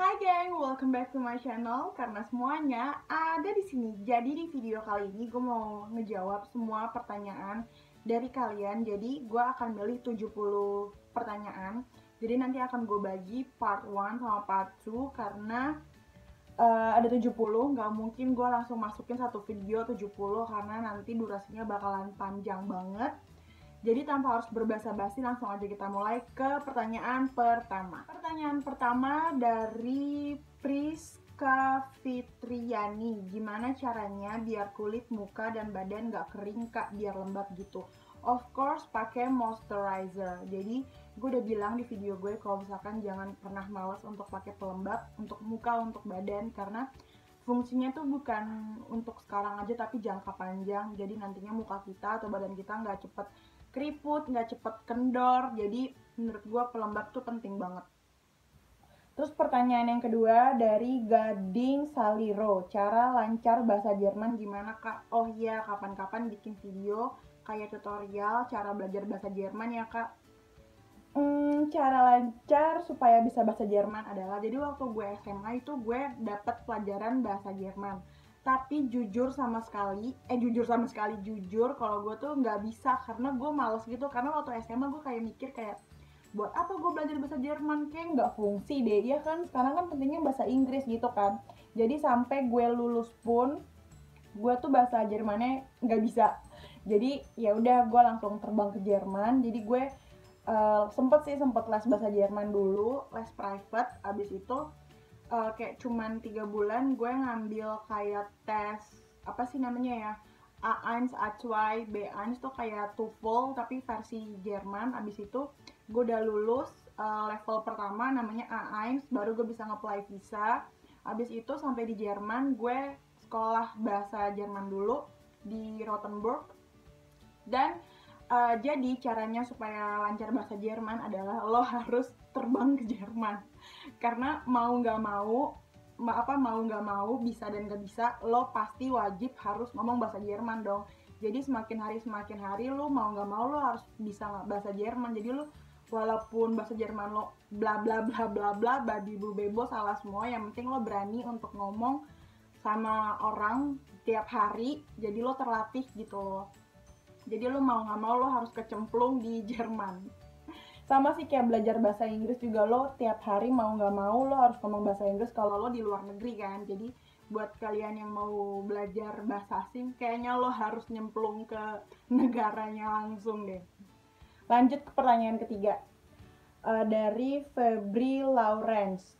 Hai geng, welcome back to my channel. Karena semuanya ada di sini. Jadi di video kali ini gue mau ngejawab semua pertanyaan dari kalian. Jadi gue akan milih 70 pertanyaan. Jadi nanti akan gue bagi part 1 sama part 2 karena ada 70, nggak mungkin gue langsung masukin satu video 70 karena nanti durasinya bakalan panjang banget. Jadi tanpa harus berbasa-basi, langsung aja kita mulai ke pertanyaan pertama. Pertanyaan pertama dari Priska Fitriani. Gimana caranya biar kulit muka dan badan gak kering kak, biar lembab gitu? Of course pakai moisturizer. Jadi gue udah bilang di video gue kalau misalkan jangan pernah males untuk pakai pelembab untuk muka, untuk badan, karena fungsinya tuh bukan untuk sekarang aja tapi jangka panjang. Jadi nantinya muka kita atau badan kita nggak cepet keriput, nggak cepet kendor. Jadi menurut gue pelembab tuh penting banget. Terus pertanyaan yang kedua dari Gading Saliro. Cara lancar bahasa Jerman gimana kak? Oh iya, kapan-kapan bikin video kayak tutorial cara belajar bahasa Jerman ya kak. Cara lancar supaya bisa bahasa Jerman adalah, jadi waktu gue SMA itu gue dapet pelajaran bahasa Jerman. Tapi jujur kalau gue tuh nggak bisa karena gue males gitu. Karena waktu SMA gue kayak mikir kayak, buat apa gue belajar bahasa Jerman, kayak nggak fungsi deh ya kan. Sekarang kan pentingnya bahasa Inggris gitu kan. Jadi sampai gue lulus pun gue tuh bahasa Jermannya nggak bisa. Jadi ya udah gue langsung terbang ke Jerman. Jadi gue sempet les bahasa Jerman dulu, les private. Abis itu kayak cuman 3 bulan gue ngambil kayak tes apa sih namanya ya, A1, A2, B1 tuh kayak TOEFL tapi versi Jerman. Abis itu gue udah lulus level pertama namanya A1, baru gue bisa nge-apply visa. Abis itu sampai di Jerman gue sekolah bahasa Jerman dulu di Rothenburg. Dan jadi caranya supaya lancar bahasa Jerman adalah lo harus terbang ke Jerman. Karena mau nggak mau bisa dan nggak bisa, lo pasti wajib harus ngomong bahasa Jerman dong. Jadi semakin hari lo mau nggak mau lo harus bisa bahasa Jerman. Jadi lo walaupun bahasa Jerman lo bla bla bla bla bla babi bu bebo salah semua, yang penting lo berani untuk ngomong sama orang tiap hari. Jadi lo terlatih gitu loh. Jadi lo mau nggak mau lo harus kecemplung di Jerman. Sama sih kayak belajar bahasa Inggris juga, lo tiap hari mau nggak mau lo harus ngomong bahasa Inggris kalau lo di luar negeri kan. Jadi buat kalian yang mau belajar bahasa asing, kayaknya lo harus nyemplung ke negaranya langsung deh. Lanjut ke pertanyaan ketiga. Dari Febri Lawrence.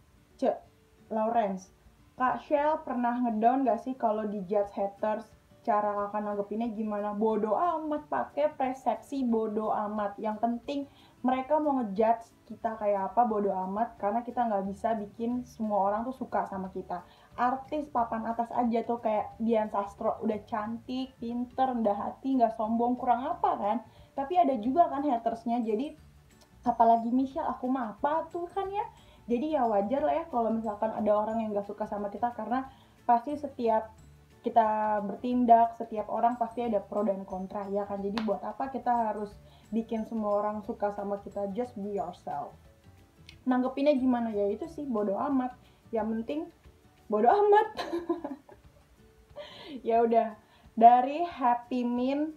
Lawrence. Kak Shell pernah ngedown gak sih kalau di judge haters? Cara kakak nanggepinnya gimana? Bodo amat, pakai persepsi bodo amat. Yang penting mereka mau ngejudge kita kayak apa, bodo amat, karena kita nggak bisa bikin semua orang tuh suka sama kita. Artis papan atas aja tuh kayak Dian Sastro udah cantik, pinter, rendah hati, nggak sombong, kurang apa kan? Tapi ada juga kan hatersnya. Jadi apalagi Michelle, aku mah apa tuh kan ya. Jadi ya wajar lah ya kalau misalkan ada orang yang gak suka sama kita, karena pasti setiap kita bertindak, setiap orang pasti ada pro dan kontra ya kan. Jadi buat apa kita harus bikin semua orang suka sama kita? Just be yourself. Nanggepinnya gimana ya, itu sih bodo amat. Yang penting bodo amat. Ya udah. Dari happy.min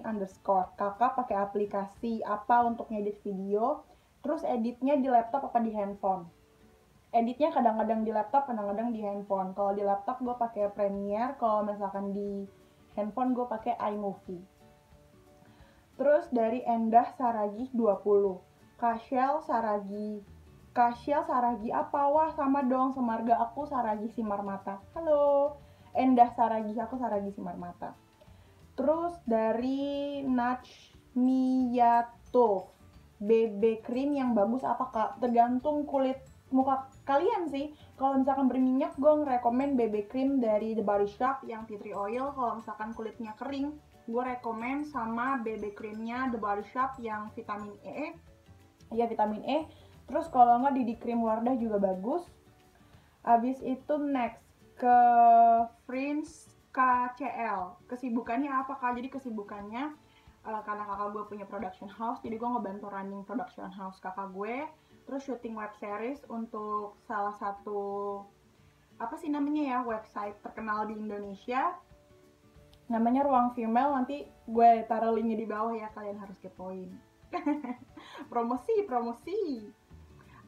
underscore. Kakak pakai aplikasi apa untuk ngedit video? Terus editnya di laptop apa di handphone? Editnya kadang-kadang di laptop, kadang-kadang di handphone. Kalau di laptop gue pakai Premiere, kalau misalkan di handphone gue pakai iMovie. Terus dari Endah Saragih 20. Kasyel Saragi apa? Wah sama dong, semarga aku Saragi Simarmata. Halo Endah Saragi, aku Saragi Simarmata. Terus dari Najmiyatov, BB cream yang bagus apa kak? Tergantung kulit muka kalian sih. Kalau misalkan berminyak, gue ngerekomen BB cream dari The Body Shop yang tea tree oil. Kalau misalkan kulitnya kering, gue rekomen sama BB creamnya The Body Shop yang vitamin E. Ya vitamin E. Terus kalau nggak DD cream Wardah juga bagus. Abis itu next ke Prince KCL. Kesibukannya apa kak? Jadi kesibukannya karena kakak gue punya production house, jadi gue ngebantu running production house kakak gue. terus syuting web series untuk salah satu apa sih namanya ya, website terkenal di Indonesia namanya Ruang Female. Nanti gue taruh linknya di bawah ya, kalian harus kepoin. promosi.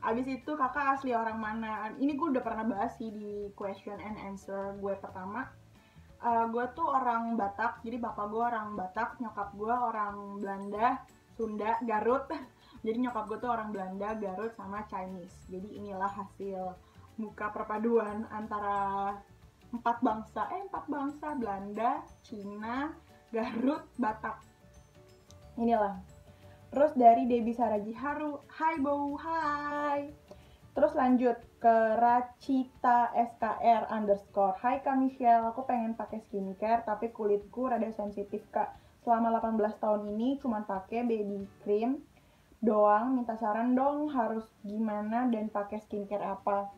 Abis itu kakak asli orang mana? Ini gue udah pernah bahas sih di question and answer gue pertama. Gue tuh orang Batak, jadi bapak gue orang Batak, nyokap gue orang Belanda, Sunda, Garut. Jadi nyokap gue tuh orang Belanda, Garut, sama Chinese. Jadi inilah hasil muka perpaduan antara empat bangsa, Belanda, Cina, Garut, Batak. Inilah. Terus dari Debbie Saraji Haru, hai Bow, hai. Terus lanjut ke Racita SKR _ hai Kak Michelle, aku pengen pakai skincare tapi kulitku rada sensitif Kak. Selama 18 tahun ini cuma pakai baby cream doang, minta saran dong harus gimana dan pakai skincare apa.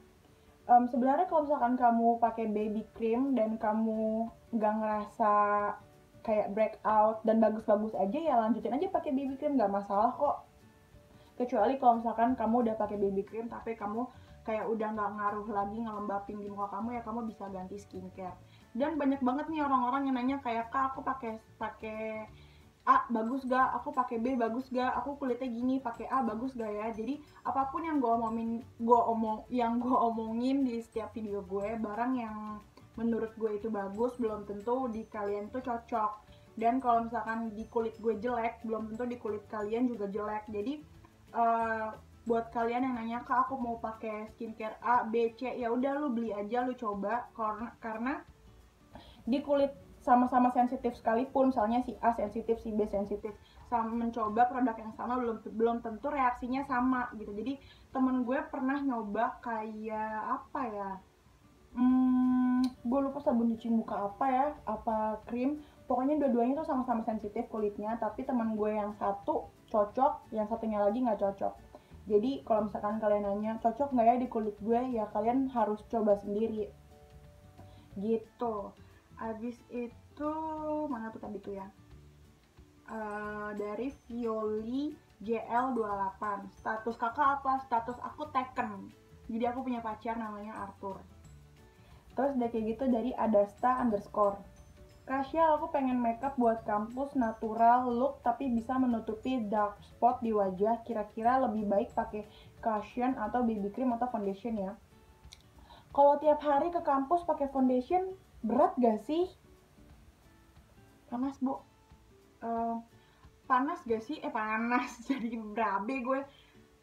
Sebenarnya kalau misalkan kamu pakai baby cream dan kamu nggak ngerasa kayak breakout dan bagus-bagus aja, ya lanjutin aja pakai baby cream, nggak masalah kok. Kecuali kalau misalkan kamu udah pakai baby cream tapi kamu kayak udah nggak ngaruh lagi ngelembapin di muka kamu, ya kamu bisa ganti skincare. Dan banyak banget nih orang-orang yang nanya kayak, Kak aku pakai A bagus gak, aku pakai B bagus gak, aku kulitnya gini pakai A bagus gak ya. Jadi apapun yang gue omongin di setiap video gue, barang yang menurut gue itu bagus belum tentu di kalian tuh cocok. Dan kalau misalkan di kulit gue jelek, belum tentu di kulit kalian juga jelek. Jadi buat kalian yang nanya, Kak aku mau pakai skincare A, B, C, ya udah lu beli aja, lu coba. Karena di kulit sama-sama sensitif sekalipun, misalnya si A sensitif, si B sensitif, sama mencoba produk yang sama belum tentu reaksinya sama gitu. Jadi temen gue pernah nyoba kayak apa ya, gue lupa sabun cuci muka apa ya, apa krim, pokoknya dua-duanya tuh sama-sama sensitif kulitnya, tapi temen gue yang satu cocok, yang satunya lagi nggak cocok. Jadi kalau misalkan kalian nanya cocok nggak ya di kulit gue, ya kalian harus coba sendiri gitu. Abis itu mana tuh tadi tuh ya, dari Violi JL28, status kakak apa? Status aku Taken, jadi aku punya pacar namanya Arthur. Terus udah kayak gitu dari Adasta _ Kasial, aku pengen makeup buat kampus natural look tapi bisa menutupi dark spot di wajah. Kira-kira lebih baik pakai cushion atau BB cream atau foundation ya? Kalau tiap hari ke kampus pakai foundation berat gak sih? Panas bu. Panas gak sih? Panas jadi berabe gue.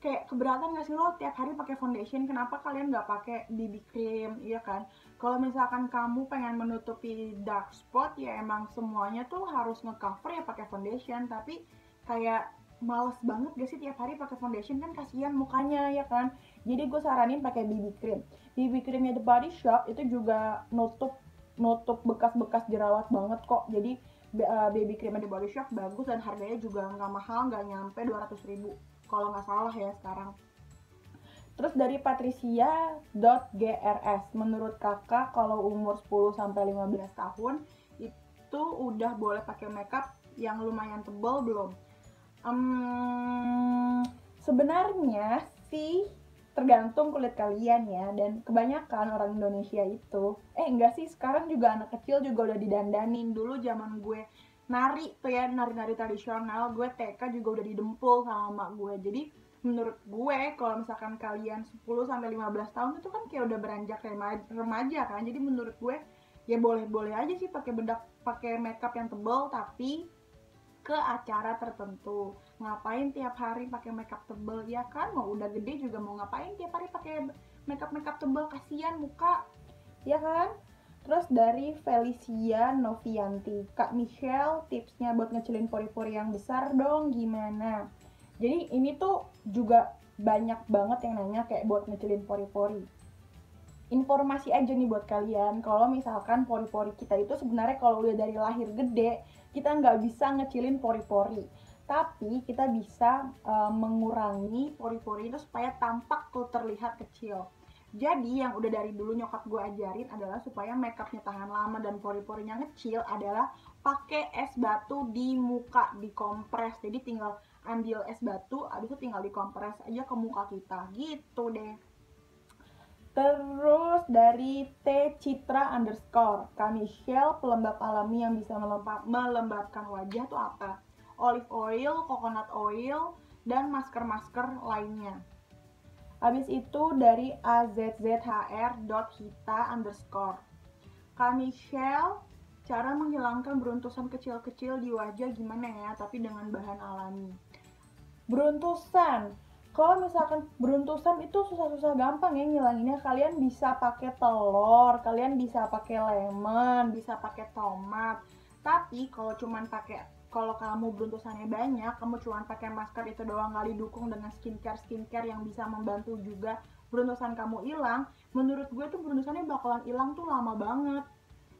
Kayak keberatan gak sih lo tiap hari pakai foundation? Kenapa kalian nggak pakai BB cream, iya kan? Kalau misalkan kamu pengen menutupi dark spot, ya emang semuanya tuh harus ngecover ya pakai foundation. Tapi kayak males banget gak sih tiap hari pakai foundation, kan kasihan mukanya ya kan? Jadi gue saranin pakai BB cream. BB creamnya The Body Shop itu juga nutup bekas-bekas jerawat banget kok. Jadi baby cream The Body Shop bagus dan harganya juga nggak mahal, nggak nyampe 200.000 kalau nggak salah ya sekarang. Terus dari Patricia.grs, menurut kakak kalau umur 10-15 tahun itu udah boleh pakai makeup yang lumayan tebal belum? Sebenarnya sih tergantung kulit kalian ya, dan kebanyakan orang Indonesia itu enggak sih, sekarang juga anak kecil juga udah didandanin. Dulu zaman gue nari tuh ya, nari-nari tradisional, gue TK juga udah didempul sama mak gue. Jadi menurut gue kalau misalkan kalian 10-15 tahun itu kan kayak udah beranjak remaja kan. Jadi menurut gue ya boleh-boleh aja sih pakai makeup yang tebal, tapi ke acara tertentu. Ngapain tiap hari pakai makeup tebal ya kan? Mau udah gede juga mau ngapain tiap hari pakai makeup tebal, kasihan muka. Ya kan? Terus dari Felicia Novianti, Kak Michelle, tipsnya buat ngecilin pori-pori yang besar dong gimana? Jadi ini tuh juga banyak banget yang nanya kayak buat ngecilin pori-pori. Informasi aja nih buat kalian, kalau misalkan pori-pori kita itu sebenarnya kalau udah dari lahir gede, kita nggak bisa ngecilin pori-pori. Tapi kita bisa mengurangi pori-pori itu supaya tampak tuh terlihat kecil. Jadi yang udah dari dulu nyokap gue ajarin adalah supaya makeupnya tahan lama dan pori-porinya kecil adalah pakai es batu di muka, dikompres. Jadi tinggal ambil es batu, abis itu tinggal dikompres aja ke muka kita gitu deh. Terus dari T Citra underscore, Kak Michelle, pelembab alami yang bisa melembabkan wajah tuh apa? Olive oil, coconut oil, dan masker-masker lainnya. Habis itu dari azzhr.hita underscore, Kak Michelle, cara menghilangkan beruntusan kecil-kecil di wajah gimana ya, tapi dengan bahan alami. Beruntusan, kalau misalkan beruntusan itu susah-susah gampang ya ngilanginnya. Kalian bisa pakai telur, kalian bisa pakai lemon, bisa pakai tomat. Tapi kalau kamu beruntusannya banyak, kamu cuma pakai masker itu doang, kali dukung dengan skincare yang bisa membantu juga beruntusan kamu hilang. Menurut gue tuh beruntusannya bakalan hilang tuh lama banget.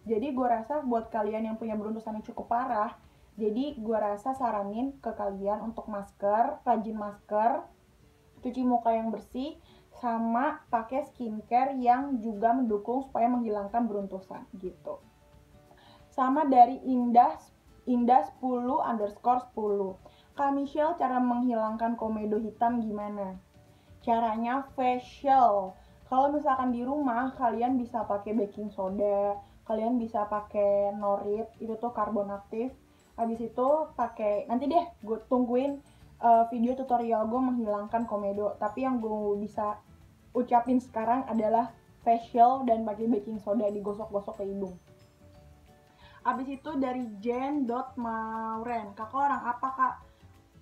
Jadi gue rasa buat kalian yang punya beruntusan yang cukup parah, jadi gue rasa saranin ke kalian untuk masker, rajin masker, cuci muka yang bersih, sama pakai skincare yang juga mendukung supaya menghilangkan beruntusan gitu. Sama dari Indah 10 underscore 10. Kak Michelle, cara menghilangkan komedo hitam gimana? Caranya facial. Kalau misalkan di rumah kalian bisa pakai baking soda, kalian bisa pakai norit, itu tuh karbon aktif. Habis itu pakai, nanti deh gue tungguin video tutorial gue menghilangkan komedo. Tapi yang gue bisa ucapin sekarang adalah facial dan pakai baking soda, digosok-gosok ke hidung. Habis itu dari Jen.Mauren, kakak orang apa kak?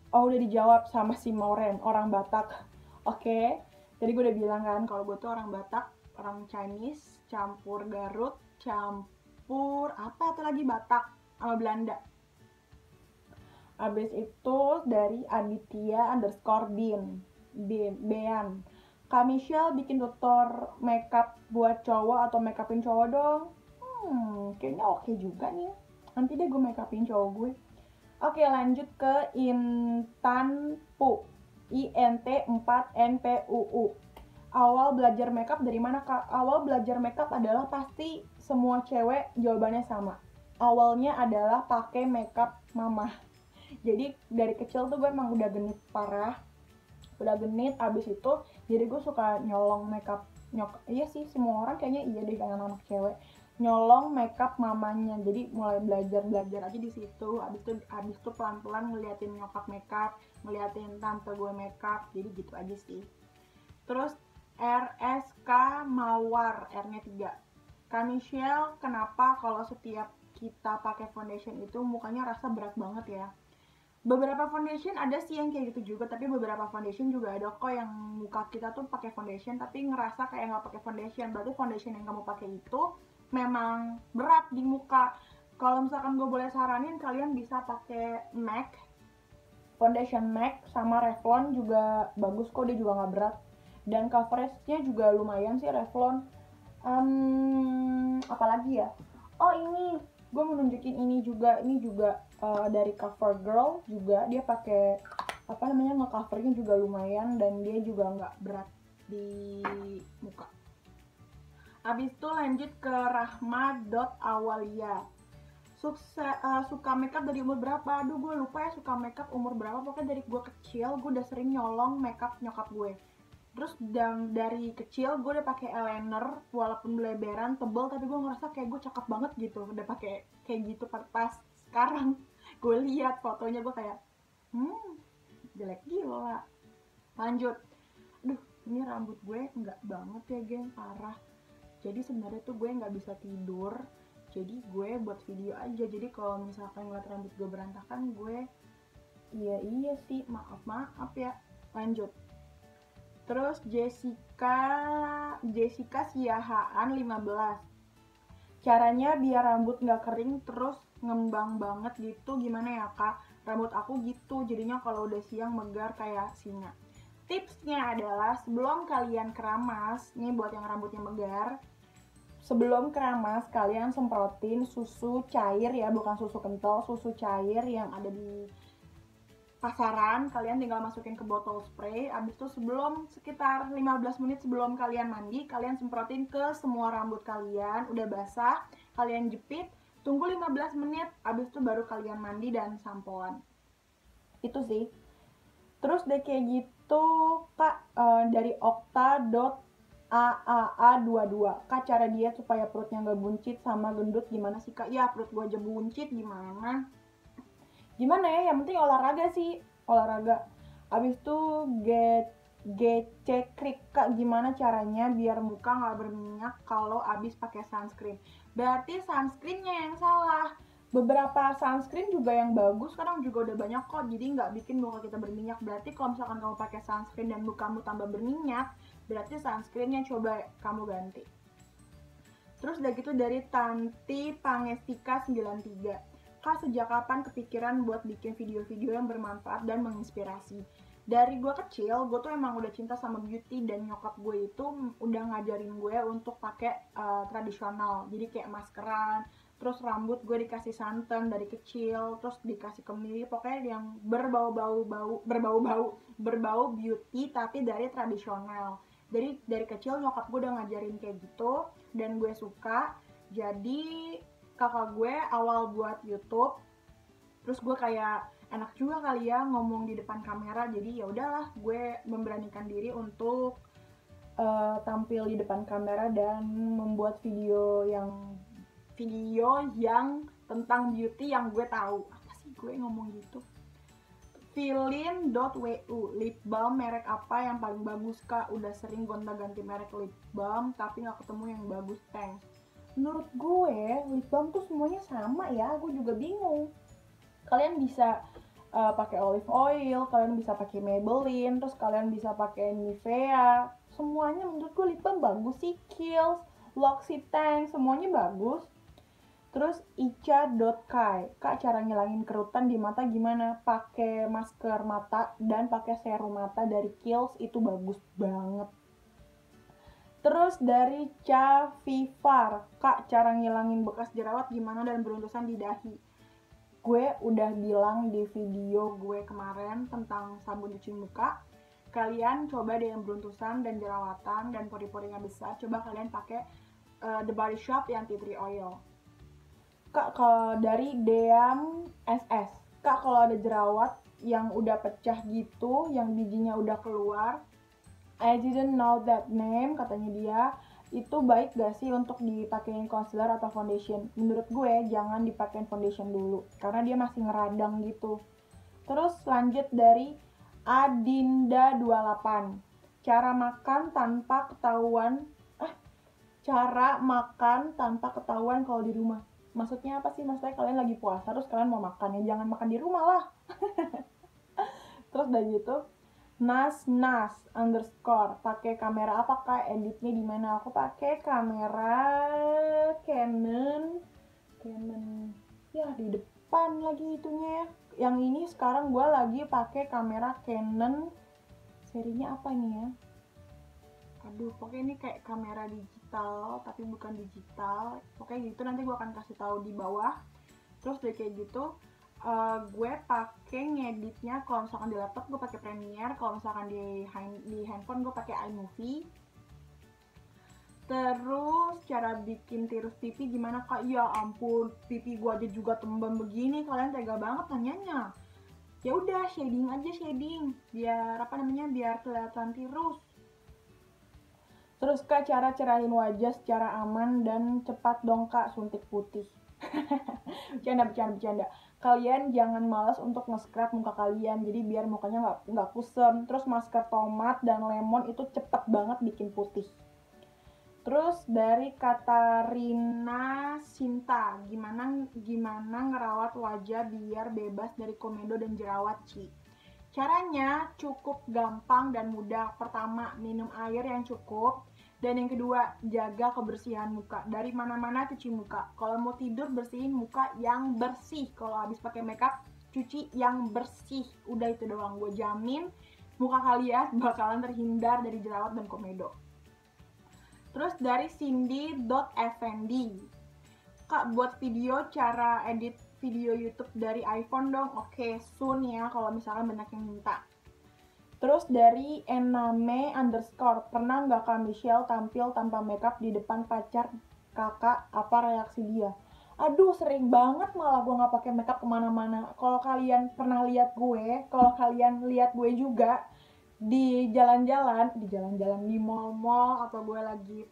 Oh, udah dijawab sama si Mauren, orang Batak. Oke, tadi gue udah bilang kan kalau gue tuh orang Batak, orang Chinese, campur Garut, campur apa tuh lagi Batak sama Belanda. Abis itu dari Aditya underscore Bean, Kak Michelle bikin tutor makeup buat cowok atau makeupin cowok dong. Kayaknya oke juga nih. Nanti deh gue makeupin cowok gue. Oke, lanjut ke Intanpu, INT4NPUU. Awal belajar makeup dari mana kak? Awal belajar makeup adalah pasti semua cewek jawabannya sama. Awalnya adalah pakai makeup mama. Jadi dari kecil tuh gue emang udah genit parah. Udah genit, abis itu jadi gue suka nyolong makeup iya sih, semua orang kayaknya iya deh, kayak anak cewek nyolong makeup mamanya. Jadi mulai belajar aja di situ. Abis itu pelan-pelan ngeliatin nyokap makeup, ngeliatin tante gue makeup. Jadi gitu aja sih. Terus RSK Mawar, R-nya 3. Kak Michelle, kenapa kalau setiap kita pakai foundation itu mukanya rasa berat banget ya? Beberapa foundation ada sih yang kayak gitu juga, tapi beberapa foundation juga ada kok yang muka kita tuh pakai foundation tapi ngerasa kayak nggak pakai foundation. Berarti foundation yang kamu pakai itu memang berat di muka. Kalau misalkan gue boleh saranin, kalian bisa pakai MAC, foundation MAC sama Revlon juga bagus kok, dia juga nggak berat dan coveragenya juga lumayan sih Revlon. Apalagi ya, oh ini gue mau nunjukin ini juga dari CoverGirl juga, dia pakai apa namanya, ngecovernya juga lumayan dan dia juga nggak berat di muka. Abis itu lanjut ke Rahma.awalia. Suka makeup dari umur berapa? Aduh gue lupa ya suka makeup umur berapa. Pokoknya dari gue kecil gue udah sering nyolong makeup nyokap gue. Terus dari kecil gue udah pakai eyeliner walaupun beleberan tebel, tapi gue ngerasa kayak gue cakep banget gitu udah pakai kayak gitu. Pas sekarang gue lihat fotonya gue kayak jelek gila. Lanjut, aduh ini rambut gue enggak banget ya geng, parah. Jadi sebenarnya tuh gue nggak bisa tidur, jadi gue buat video aja. Jadi kalau misalkan ngeliat rambut gue berantakan, gue iya sih, maaf ya. Lanjut. Terus Jessica Siahaan 15. Caranya biar rambut nggak kering terus ngembang banget gitu gimana ya kak? Rambut aku gitu, jadinya kalau udah siang megar kayak singa. Tipsnya adalah sebelum kalian keramas, nih buat yang rambutnya megar, sebelum keramas kalian semprotin susu cair ya, bukan susu kental, susu cair yang ada di pasaran. Kalian tinggal masukin ke botol spray. Abis itu sekitar 15 menit sebelum kalian mandi, kalian semprotin ke semua rambut kalian. Udah basah, kalian jepit, tunggu 15 menit, abis itu baru kalian mandi dan sampoan. Itu sih. Terus deh kayak gitu Kak, dari okta.aaa22, Kak cara diet supaya perutnya nggak buncit sama gendut gimana sih Kak? Ya perut gue aja buncit gimana? Gimana ya, yang penting olahraga sih, olahraga. Abis itu gecekrik Kak, gimana caranya biar muka nggak berminyak kalau abis pakai sunscreen? Berarti sunscreennya yang salah. Beberapa sunscreen juga yang bagus sekarang juga udah banyak kok, jadi nggak bikin muka kita berminyak. Berarti kalau misalkan kamu pakai sunscreen dan mukamu tambah berminyak, berarti sunscreennya coba kamu ganti. Terus udah gitu dari Tanti Pangestika 93. Kak, sejak kapan kepikiran buat bikin video-video yang bermanfaat dan menginspirasi? Dari gue kecil, gue tuh emang udah cinta sama beauty, dan nyokap gue itu udah ngajarin gue untuk pakai tradisional. Jadi kayak maskeran, terus rambut gue dikasih santan dari kecil, terus dikasih kemiri, pokoknya yang berbau beauty tapi dari tradisional. Dari kecil nyokap gue udah ngajarin kayak gitu dan gue suka. Jadi kakak gue awal buat YouTube, terus gue kayak enak juga kali ya ngomong di depan kamera, jadi ya udahlah gue memberanikan diri untuk tampil di depan kamera dan membuat video yang tentang beauty yang gue tahu. Apa sih gue ngomong gitu? Filin.wu, lip balm merek apa yang paling bagus Kak? Udah sering gonta-ganti merek lip balm tapi gak ketemu yang bagus, thanks. Menurut gue lip balm tuh semuanya sama ya, gue juga bingung. Kalian bisa pakai olive oil, kalian bisa pakai Maybelline, terus kalian bisa pakai Nivea. Semuanya menurut gue lip balm bagus sih, Kiehl's, L'Occitane, semuanya bagus. Terus Ica.kai, Kak cara ngilangin kerutan di mata gimana? Pakai masker mata dan pakai serum mata dari Kiehl's, itu bagus banget. Terus dari Cavivar, Kak cara ngilangin bekas jerawat gimana dan beruntusan di dahi? Gue udah bilang di video gue kemarin tentang sabun cuci muka. Kalian coba deh yang beruntusan dan jerawatan dan pori-porinya besar, coba kalian pakai The Body Shop yang tea tree oil. Kak, kalau dari Deam SS, Kak kalau ada jerawat yang udah pecah gitu, yang bijinya udah keluar, I didn't know that name, katanya dia, itu baik gak sih untuk dipakein concealer atau foundation? Menurut gue jangan dipakein foundation dulu, karena dia masih ngeradang gitu. Terus lanjut dari Adinda28, cara makan tanpa ketahuan kalau di rumah. Maksudnya apa sih? Maksudnya kalian lagi puasa terus kalian mau makan, ya jangan makan di rumah lah. Terus udah gitu nas_underscore, pakai kamera apa Kak? Editnya di mana? Aku pakai kamera Canon ya di depan lagi itunya ya. Yang ini sekarang gue lagi pakai kamera Canon, serinya apa ini ya? Aduh, pokoknya ini kayak kamera digital tapi bukan digital. Pokoknya gitu, nanti gue akan kasih tahu di bawah. Terus udah kayak gitu, gue pakai ngeditnya kalau misalkan di laptop gue pakai Premiere, kalau misalkan di handphone gue pakai iMovie. Terus cara bikin tirus pipi gimana Kak? Ya ampun, pipi gue aja juga tembem begini, kalian tega banget nanyanya. Ya udah shading aja, biar biar kelihatan tirus. Terus Kak cara cerahin wajah secara aman dan cepat dong Kak, suntik putih. Bercanda. Kalian jangan malas untuk nge-scrub muka kalian, jadi biar mukanya nggak kusem. Terus masker tomat dan lemon itu cepet banget bikin putih. Terus dari Katarina Sinta, gimana ngerawat wajah biar bebas dari komedo dan jerawat, Ci? Caranya cukup gampang dan mudah. Pertama, minum air yang cukup. Dan yang kedua, jaga kebersihan muka. Dari mana-mana cuci muka. Kalau mau tidur, bersihin muka yang bersih. Kalau habis pakai makeup, cuci yang bersih. Udah itu doang. Gue jamin muka kalian bakalan terhindar dari jerawat dan komedo. Terus dari Cindy.fnd, Kak buat video cara edit video YouTube dari iPhone dong. Oke, soon ya kalau misalkan banyak yang minta. Terus dari ename_, pernah nggak Kak Michelle tampil tanpa makeup di depan pacar kakak, apa reaksi dia? Aduh, sering banget malah gue nggak pakai makeup kemana-mana. Kalau kalian pernah lihat gue, kalau kalian lihat gue juga di jalan-jalan di mall-mall, atau gue lagi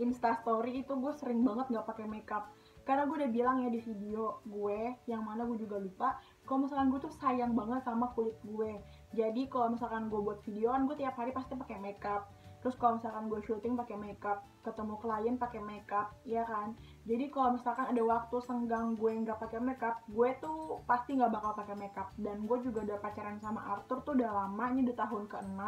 Insta story, itu gue sering banget nggak pakai makeup. Karena gue udah bilang ya di video gue, yang mana gue juga lupa, kalau misalkan gue tuh sayang banget sama kulit gue. Jadi kalau misalkan gue buat videoan, gue tiap hari pasti pakai makeup. Terus kalau misalkan gue syuting pakai makeup, ketemu klien pakai makeup, ya kan. Jadi kalau misalkan ada waktu senggang gue nggak pakai makeup, gue tuh pasti nggak bakal pakai makeup. Dan gue juga udah pacaran sama Arthur tuh udah lama, ini udah tahun ke-6.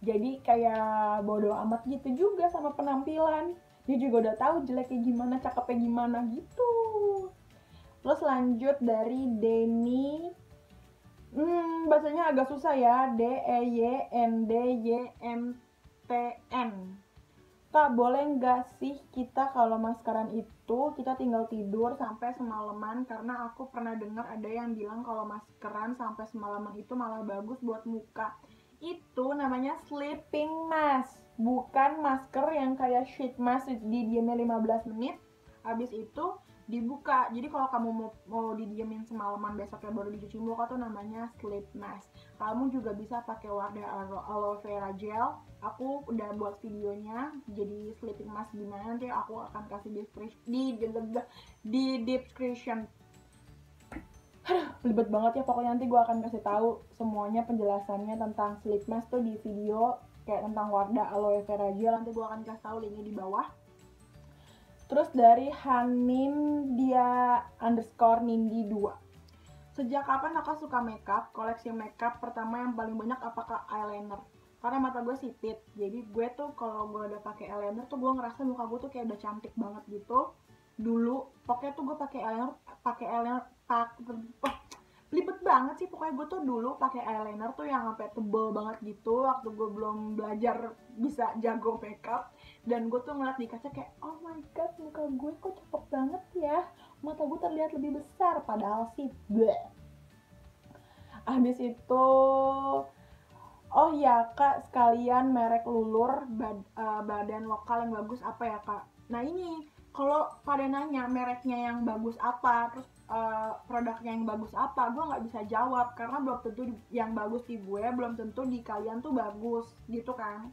Jadi kayak bodo amat gitu juga sama penampilan. Dia juga udah tahu jeleknya gimana, cakepnya gimana gitu. Terus lanjut dari Denny. Bahasanya agak susah ya. DEYNDYMTN. Kak, boleh nggak sih kita kalau maskeran itu kita tinggal tidur sampai semalaman? Karena aku pernah dengar ada yang bilang kalau maskeran sampai semalaman itu malah bagus buat muka. Itu namanya sleeping mask, bukan masker yang kayak sheet mask didiamnya 15 menit habis itu dibuka. Jadi kalau kamu mau didiemin semalaman, besoknya baru dicuci muka, tuh namanya sleep mask. Kamu juga bisa pakai wadah aloe vera gel. Aku udah buat videonya jadi sleeping mask gimana, nanti aku akan kasih di description. Aduh, ribet banget ya, pokoknya nanti gue akan kasih tahu semuanya penjelasannya tentang sleep mask tuh di video, kayak tentang wadah aloe vera gel, nanti gue akan kasih tahu linknya di bawah. Terus dari Hanim dia underscore Nindi 2. Sejak kapan kakak suka makeup? Koleksi makeup pertama yang paling banyak apakah eyeliner? Karena mata gue sipit, jadi gue tuh kalau gue udah pakai eyeliner tuh gue ngerasa muka gue tuh kayak udah cantik banget gitu. Dulu, pokoknya tuh gue pakai eyeliner, belibet banget sih. Pokoknya gue tuh dulu pakai eyeliner tuh yang sampai tebel banget gitu waktu gue belum belajar bisa jago makeup. Dan gue tuh ngeliat di kaca kayak, oh my god, muka gue kok cakep banget ya, mata gue terlihat lebih besar, padahal sih bleh. Habis itu, oh ya kak, sekalian merek lulur badan lokal yang bagus apa ya kak? Nah ini, kalau pada nanya mereknya yang bagus apa, terus produknya yang bagus apa, gue nggak bisa jawab karena belum tentu yang bagus di gue belum tentu di kalian tuh bagus gitu kan.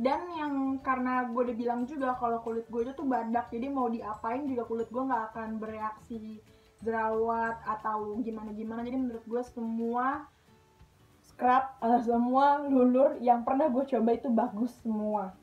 Dan yang karena gue udah bilang juga kalau kulit gue itu tuh badak, jadi mau diapain juga kulit gue nggak akan bereaksi jerawat atau gimana-gimana. Jadi menurut gue semua scrub atau semua lulur yang pernah gue coba itu bagus semua.